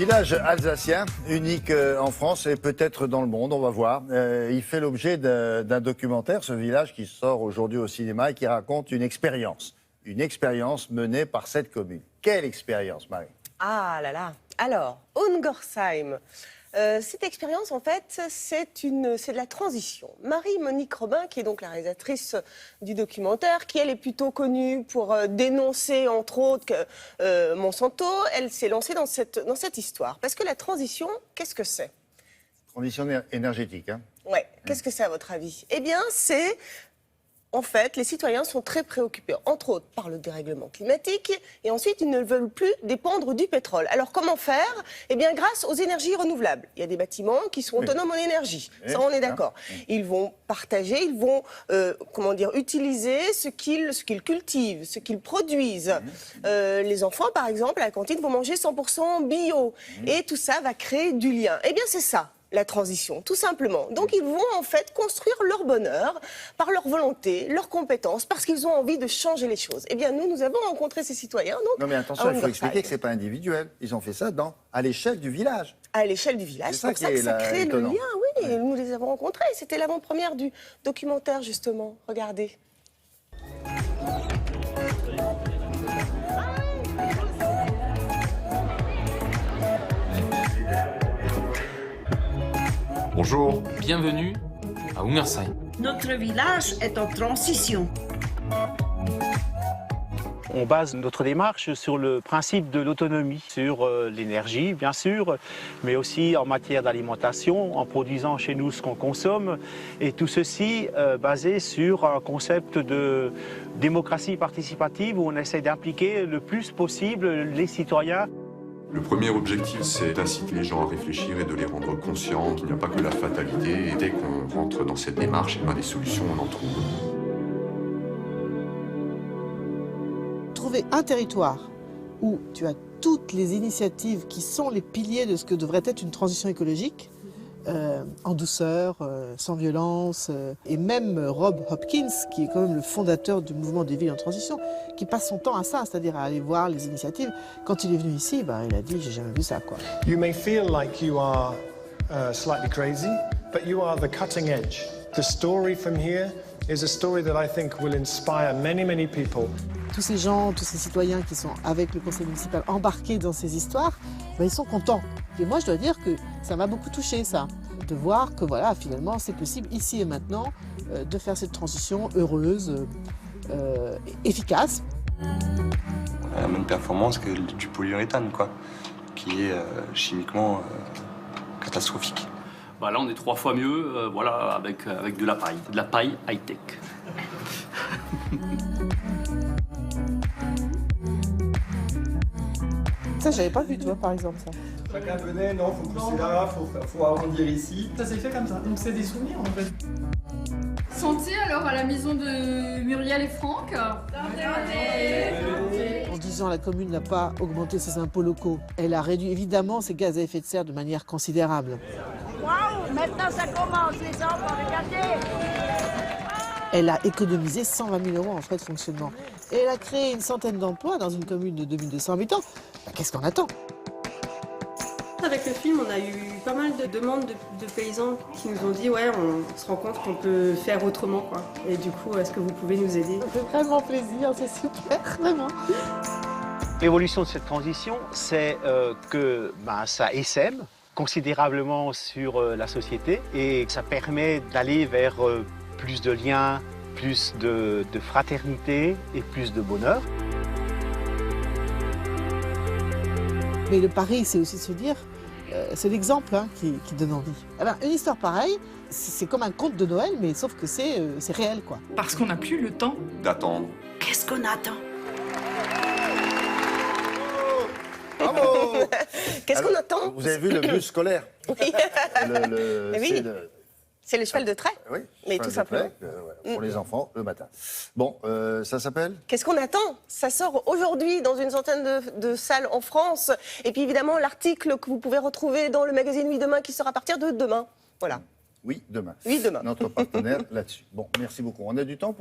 Village alsacien, unique en France et peut-être dans le monde, on va voir. Il fait l'objet d'un documentaire, ce village qui sort aujourd'hui au cinéma et qui raconte une expérience menée par cette commune. Quelle expérience, Marie? Ah là là. Alors, Ungersheim. Cette expérience, en fait, c'est de la transition. Marie-Monique Robin, qui est donc la réalisatrice du documentaire, qui, elle, est plutôt connue pour dénoncer, entre autres, Monsanto, elle s'est lancée dans cette histoire. Parce que la transition, qu'est-ce que c'est? Transition énergétique, hein? Ouais. Qu'est-ce que c'est, à votre avis? Eh bien, c'est... En fait, les citoyens sont très préoccupés, entre autres, par le dérèglement climatique, et ensuite, ils ne veulent plus dépendre du pétrole. Alors, comment faire? Eh bien, grâce aux énergies renouvelables. Il y a des bâtiments qui sont autonomes en énégie. Ça, on est d'accord. Ils vont partager, ils vont, utiliser ce qu'ils cultivent, ce qu'ils produisent. Les enfants, par exemple, à la cantine, vont manger 100% bio. Et tout ça va créer du lien. Eh bien, c'est ça, la transition, tout simplement. Donc, ils vont en fait construire leur bonheur par leur volonté, leurs compétences, parce qu'ils ont envie de changer les choses. Eh bien, nous avons rencontré ces citoyens. Donc, non, mais attention, il faut expliquer que ce n'est pas individuel. Ils ont fait ça à l'échelle du village. À l'échelle du village. C'est pour ça que ça crée le lien, oui. Ouais. Nous les avons rencontrés. C'était l'avant-première du documentaire, justement. Regardez. Bonjour. Bienvenue à Ungersheim. Notre village est en transition. On base notre démarche sur le principe de l'autonomie, sur l'énergie bien sûr, mais aussi en matière d'alimentation, en produisant chez nous ce qu'on consomme, et tout ceci basé sur un concept de démocratie participative où on essaie d'impliquer le plus possible les citoyens. Le premier objectif, c'est d'inciter les gens à réfléchir et de les rendre conscients qu'il n'y a pas que la fatalité. Et dès qu'on rentre dans cette démarche, des solutions, on en trouve. Trouver un territoire où tu as toutes les initiatives qui sont les piliers de ce que devrait être une transition écologique, en douceur, sans violence, et même Rob Hopkins, qui est quand même le fondateur du mouvement des villes en transition, qui passe son temps à ça, c'est-à-dire à aller voir les initiatives. Quand il est venu ici, il a dit « j'ai jamais vu ça ». You may feel like you are slightly crazy, but you are the cutting edge. The story from here is a story that I think will inspire many, many people. Tous ces gens, tous ces citoyens qui sont avec le conseil municipal embarqués dans ces histoires, ils sont contents. Et moi, je dois dire que ça m'a beaucoup touché, ça, de voir que voilà, finalement, c'est possible ici et maintenant de faire cette transition heureuse, efficace. On a la même performance que du polyuréthane, quoi, qui est chimiquement catastrophique. Là, on est 3 fois mieux, avec de la paille high-tech. Ça, j'avais pas vu, tu vois, par exemple, ça. Chacun venait, non, faut pousser là, faut arrondir ici. Ça s'est fait comme ça, donc c'est des souvenirs en fait. Santé alors à la maison de Muriel et Franck. En 10 ans, la commune n'a pas augmenté ses impôts locaux. Elle a réduit évidemment ses gaz à effet de serre de manière considérable. Waouh, maintenant ça commence les enfants, regardez. Elle a économisé 120 000 € en frais de fonctionnement. Et elle a créé une centaine d'emplois dans une commune de 2200 habitants. Qu'est-ce qu'on attend? Avec le film, on a eu pas mal de demandes de paysans qui nous ont dit « ouais, on se rend compte qu'on peut faire autrement, quoi. Et du coup, est-ce que vous pouvez nous aider ?» Ça fait vraiment plaisir, c'est super, vraiment. L'évolution de cette transition, c'est que ça essaime considérablement sur la société et ça permet d'aller vers plus de liens, plus de fraternité et plus de bonheur. Mais le pari, c'est aussi de se dire, c'est l'exemple qui donne envie. Alors, une histoire pareille, c'est comme un conte de Noël, mais sauf que c'est réel, quoi. Parce qu'on n'a plus le temps d'attendre. Qu'est-ce qu'on attend? Bravo! Qu'est-ce qu'on attend? Vous avez vu le bus scolaire? Oui. Oui. C'est le cheval de trait. Oui, mais tout simplement. Pour les enfants, le matin. Bon, ça s'appelle? Qu'est-ce qu'on attend? Ça sort aujourd'hui dans une centaine de salles en France. Et puis évidemment, l'article que vous pouvez retrouver dans le magazine Oui Demain qui sort à partir de demain. Voilà. Oui, demain. Oui, demain. Notre partenaire là-dessus. Bon, merci beaucoup. On a du temps pour...